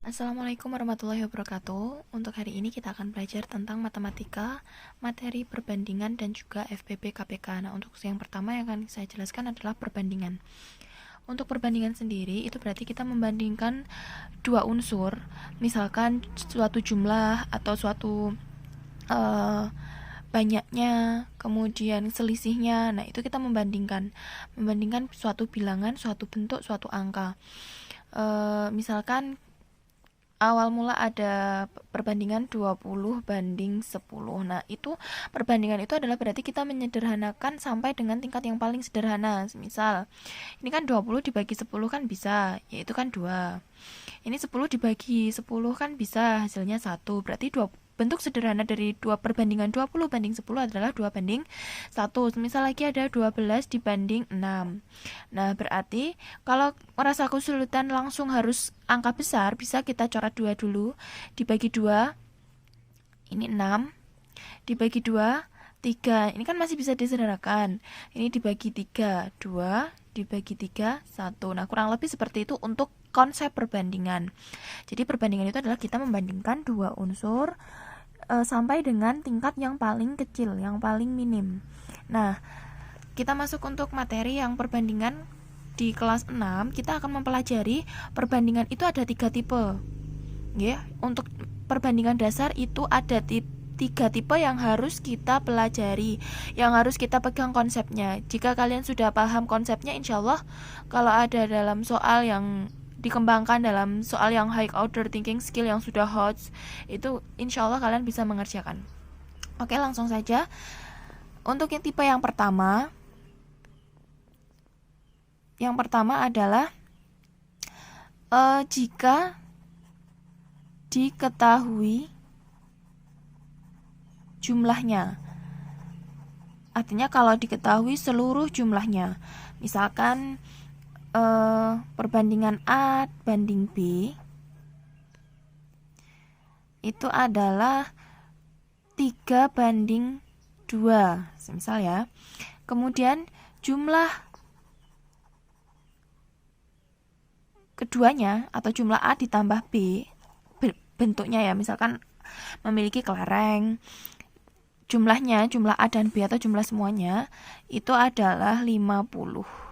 Assalamualaikum warahmatullahi wabarakatuh. Untuk hari ini kita akan belajar tentang matematika, materi perbandingan dan juga FPB KPK. Nah, untuk yang pertama yang akan saya jelaskan adalah perbandingan. Untuk perbandingan sendiri itu berarti kita membandingkan dua unsur, misalkan suatu jumlah atau suatu banyaknya, kemudian selisihnya. Nah, itu kita membandingkan suatu bilangan, suatu bentuk, suatu angka. Misalkan awal mula ada perbandingan 20 banding 10. Nah, itu perbandingan itu adalah berarti kita menyederhanakan sampai dengan tingkat yang paling sederhana. Misal, ini kan 20 dibagi 10 kan bisa, yaitu kan 2. Ini 10 dibagi 10 kan bisa, hasilnya 1. Berarti bentuk sederhana dari perbandingan 20 banding 10 adalah 2 banding 1. Misal lagi ada 12 dibanding 6. Nah, berarti kalau merasa kesulitan langsung harus angka besar, bisa kita coret 2 dulu. Dibagi 2, ini 6. Dibagi 2, 3. Ini kan masih bisa disederhanakan. Ini dibagi 3, 2. Dibagi 3, 1. Nah, kurang lebih seperti itu untuk konsep perbandingan. Jadi perbandingan itu adalah kita membandingkan dua unsur sampai dengan tingkat yang paling kecil, yang paling minim. Nah, kita masuk untuk materi yang perbandingan. Di kelas 6 kita akan mempelajari perbandingan itu ada 3 tipe. Ya, untuk perbandingan dasar itu ada 3 tipe yang harus kita pelajari, yang harus kita pegang konsepnya. Jika kalian sudah paham konsepnya, insya Allah kalau ada dalam soal yang dikembangkan dalam soal yang high order thinking skill yang sudah hot, itu insya Allah kalian bisa mengerjakan. Oke, langsung saja. Untuk yang tipe yang pertama adalah jika diketahui jumlahnya. Artinya kalau diketahui seluruh jumlahnya. Misalkan perbandingan A banding B itu adalah 3 banding 2, misal ya. Kemudian jumlah keduanya atau jumlah A ditambah B, bentuknya ya, misalkan memiliki kelereng, jumlahnya, jumlah A dan B atau jumlah semuanya itu adalah 50.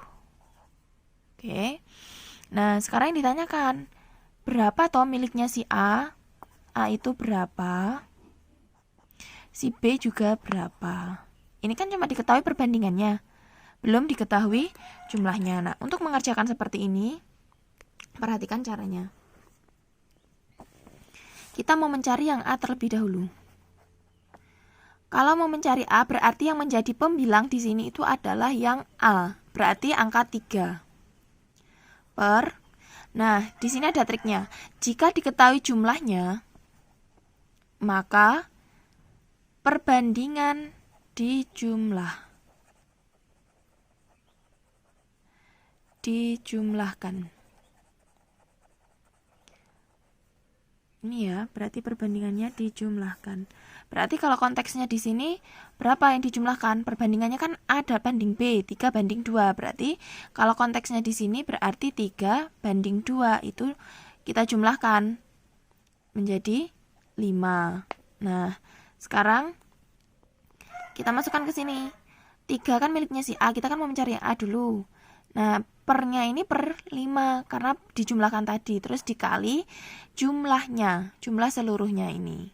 Oke. Nah, sekarang yang ditanyakan, berapa toh miliknya si A? A itu berapa? Si B juga berapa? Ini kan cuma diketahui perbandingannya, belum diketahui jumlahnya. Nah, untuk mengerjakan seperti ini, perhatikan caranya. Kita mau mencari yang A terlebih dahulu. Kalau mau mencari A, berarti yang menjadi pembilang di sini itu adalah yang A. Berarti angka 3. Nah, di sini ada triknya. Jika diketahui jumlahnya, maka perbandingan dijumlahkan. Ini ya, berarti perbandingannya dijumlahkan. Berarti kalau konteksnya di sini, berapa yang dijumlahkan? Perbandingannya kan ada banding B, 3 banding 2. Berarti kalau konteksnya di sini berarti 3 banding 2. Itu kita jumlahkan menjadi 5. Nah, sekarang kita masukkan ke sini. 3 kan miliknya si A, kita kan mau mencari yang A dulu. Nah, pernya ini per 5 karena dijumlahkan tadi, terus dikali jumlahnya, jumlah seluruhnya ini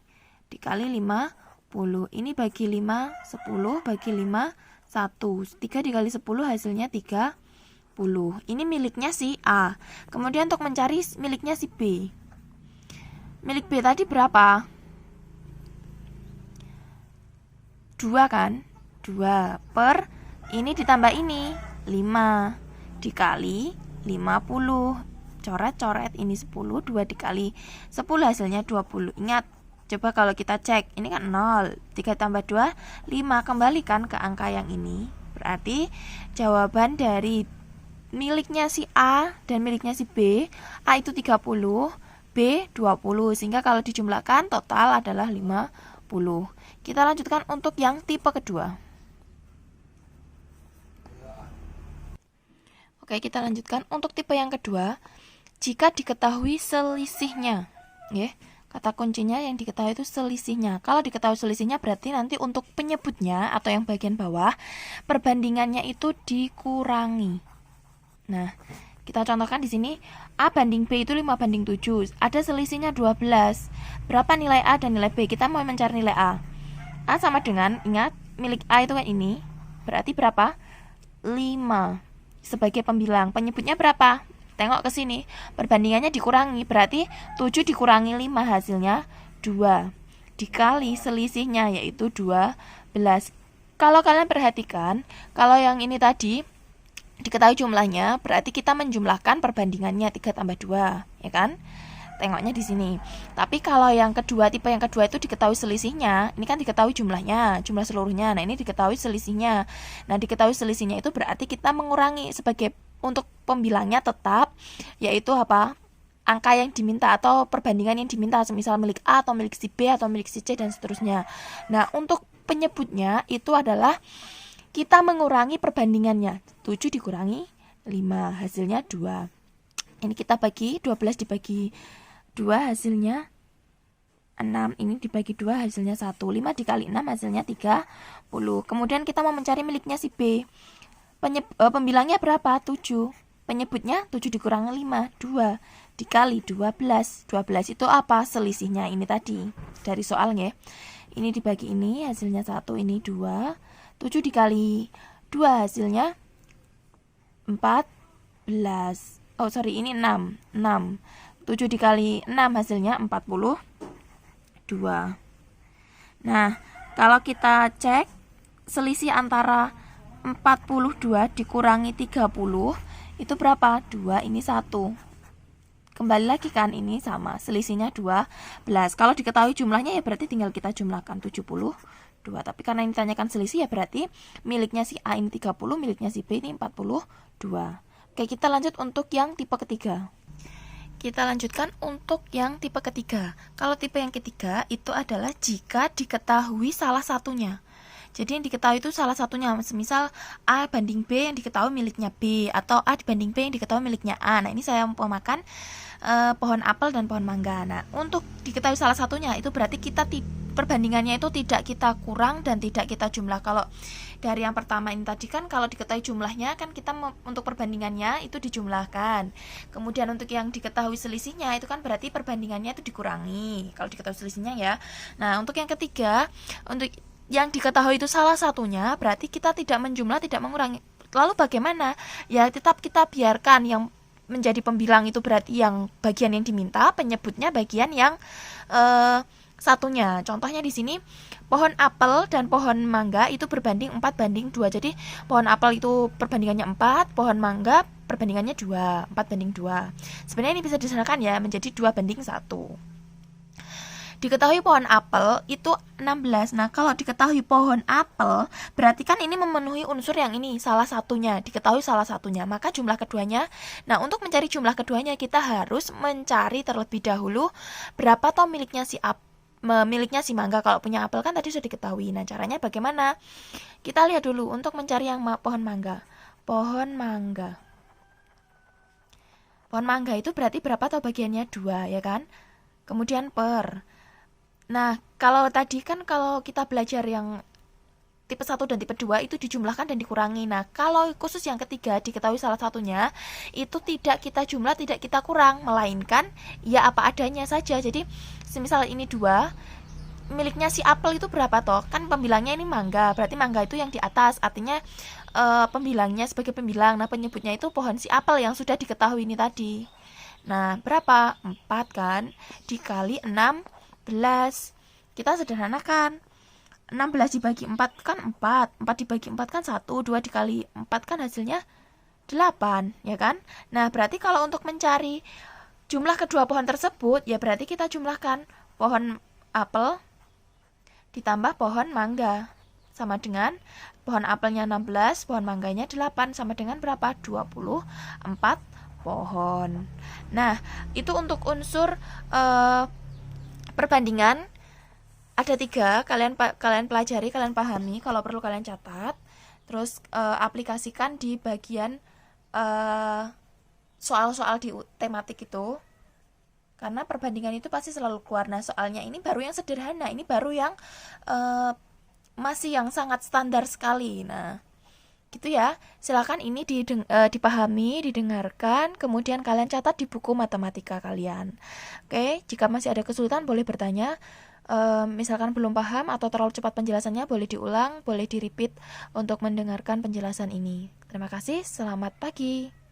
dikali 50. Ini bagi 5, 10, bagi 5, 1. 3 dikali 10 hasilnya 30. Ini miliknya si A. Kemudian untuk mencari miliknya si B, milik B tadi berapa? 2 kan? 2 per ini ditambah ini 5 dikali 50. Coret-coret, ini 10, 2 dikali 10 hasilnya 20. Ingat, coba kalau kita cek, ini kan 0. 3 tambah 2, 5. Kembalikan ke angka yang ini. Berarti jawaban dari miliknya si A dan miliknya si B, A itu 30, B 20. Sehingga kalau dijumlahkan total adalah 50. Kita lanjutkan untuk yang tipe kedua. Oke, kita lanjutkan untuk tipe yang kedua. jika diketahui selisihnya. Ya, kata kuncinya yang diketahui itu selisihnya. Kalau diketahui selisihnya berarti nanti untuk penyebutnya atau yang bagian bawah, perbandingannya itu dikurangi. Nah, kita contohkan di sini A banding B itu 5 banding 7. Ada selisihnya 12. Berapa nilai A dan nilai B? Kita mau mencari nilai A. A sama dengan, ingat, milik A itu kan ini. Berarti berapa? 5 sebagai pembilang. Penyebutnya berapa? Tengok ke sini. Perbandingannya dikurangi. Berarti 7 dikurangi 5 hasilnya 2. Dikali selisihnya yaitu 12. Kalau kalian perhatikan, kalau yang ini tadi diketahui jumlahnya, berarti kita menjumlahkan perbandingannya 3 tambah 2, ya kan? Tengoknya di sini. Tapi kalau yang kedua, tipe yang kedua itu diketahui selisihnya. Ini kan diketahui jumlahnya, jumlah seluruhnya. Nah, ini diketahui selisihnya. Nah, diketahui selisihnya itu berarti kita mengurangi sebagai untuk pembilangnya tetap, yaitu apa? Angka yang diminta atau perbandingan yang diminta, semisal milik A atau milik si B atau milik si C dan seterusnya. Nah, untuk penyebutnya itu adalah kita mengurangi perbandingannya. 7 dikurangi 5, hasilnya 2. Ini kita bagi 12 dibagi 2 hasilnya 6. Ini dibagi 2 hasilnya 1. 5 dikali 6 hasilnya 30. Kemudian kita mau mencari miliknya si B. Pembilangnya berapa? 7. Penyebutnya 7 dikurangi 5, 2 dikali 12. 12 itu apa? Selisihnya ini tadi dari soalnya. Ini dibagi ini hasilnya 1, ini 2. 7 dikali 2 hasilnya 14. Oh sorry, ini 6. 7 dikali 6 hasilnya 42. Nah, kalau kita cek selisih antara 42 dikurangi 30 itu berapa? 2, ini 1. Kembali lagi kan, ini sama, selisihnya 12. Kalau diketahui jumlahnya ya berarti tinggal kita jumlahkan 72. Tapi karena ini ditanyakan selisih ya berarti miliknya si A ini 30, miliknya si B ini 42. Oke, kita lanjut untuk yang tipe ketiga. Kita lanjutkan untuk yang tipe ketiga. Kalau tipe yang ketiga itu adalah jika diketahui salah satunya. Jadi yang diketahui itu salah satunya. Misal A banding B yang diketahui miliknya B, atau A dibanding B yang diketahui miliknya A. Nah, ini saya umpamakan pohon apel dan pohon mangga. Nah, untuk diketahui salah satunya itu berarti kita perbandingannya itu tidak kita kurang dan tidak kita jumlah. Kalau dari yang pertama ini tadi kan kalau diketahui jumlahnya kan kita untuk perbandingannya itu dijumlahkan. Kemudian untuk yang diketahui selisihnya itu kan berarti perbandingannya itu dikurangi. Kalau diketahui selisihnya ya. Nah, untuk yang ketiga, untuk yang diketahui itu salah satunya berarti kita tidak menjumlah, tidak mengurangi. Lalu bagaimana? Ya tetap kita biarkan yang menjadi pembilang itu berarti yang bagian yang diminta, penyebutnya bagian yang satunya. Contohnya di sini pohon apel dan pohon mangga itu berbanding 4 banding 2. Jadi pohon apel itu perbandingannya 4, pohon mangga perbandingannya 2, 4 banding 2. Sebenarnya ini bisa disederhanakan ya menjadi 2 banding 1. Diketahui pohon apel itu 16. Nah, kalau diketahui pohon apel, berarti kan ini memenuhi unsur yang ini, salah satunya, diketahui salah satunya, maka jumlah keduanya. Nah, untuk mencari jumlah keduanya, kita harus mencari terlebih dahulu berapa toh miliknya si mangga. Kalau punya apel kan tadi sudah diketahui. Nah, caranya bagaimana? Kita lihat dulu untuk mencari yang pohon mangga. Pohon mangga. Pohon mangga itu berarti berapa toh bagiannya? 2, ya kan? Kemudian per. Nah, kalau tadi kan kalau kita belajar yang tipe 1 dan tipe 2 itu dijumlahkan dan dikurangi. Nah, kalau khusus yang ketiga diketahui salah satunya, itu tidak kita jumlah, tidak kita kurang, melainkan ya apa adanya saja. Jadi, semisal ini 2, miliknya si apel itu berapa toh? Kan pembilangnya ini mangga, berarti mangga itu yang di atas, artinya pembilangnya sebagai pembilang. Nah, penyebutnya itu pohon si apel yang sudah diketahui ini tadi. Nah, berapa? 4 kan? Dikali 16. Kita sederhanakan. 16 dibagi 4 kan 4. 4 dibagi 4 kan 1. 2 dikali 4 kan hasilnya 8, ya kan? Nah, berarti kalau untuk mencari jumlah kedua pohon tersebut, ya berarti kita jumlahkan pohon apel ditambah pohon mangga. Sama dengan pohon apelnya 16, pohon mangganya 8. Sama dengan berapa? 24 pohon. Nah, itu untuk unsur perbandingan ada 3, kalian pelajari, kalian pahami, kalau perlu kalian catat, terus aplikasikan di bagian soal-soal di tematik itu, karena perbandingan itu pasti selalu keluar. Nah, soalnya ini baru yang sederhana, ini baru yang uh, masih yang sangat standar sekali. Nah, gitu ya. Silakan ini dipahami, didengarkan, kemudian kalian catat di buku matematika kalian. Oke, jika masih ada kesulitan boleh bertanya. Misalkan belum paham atau terlalu cepat penjelasannya, boleh diulang, boleh di-repeat untuk mendengarkan penjelasan ini. Terima kasih, selamat pagi.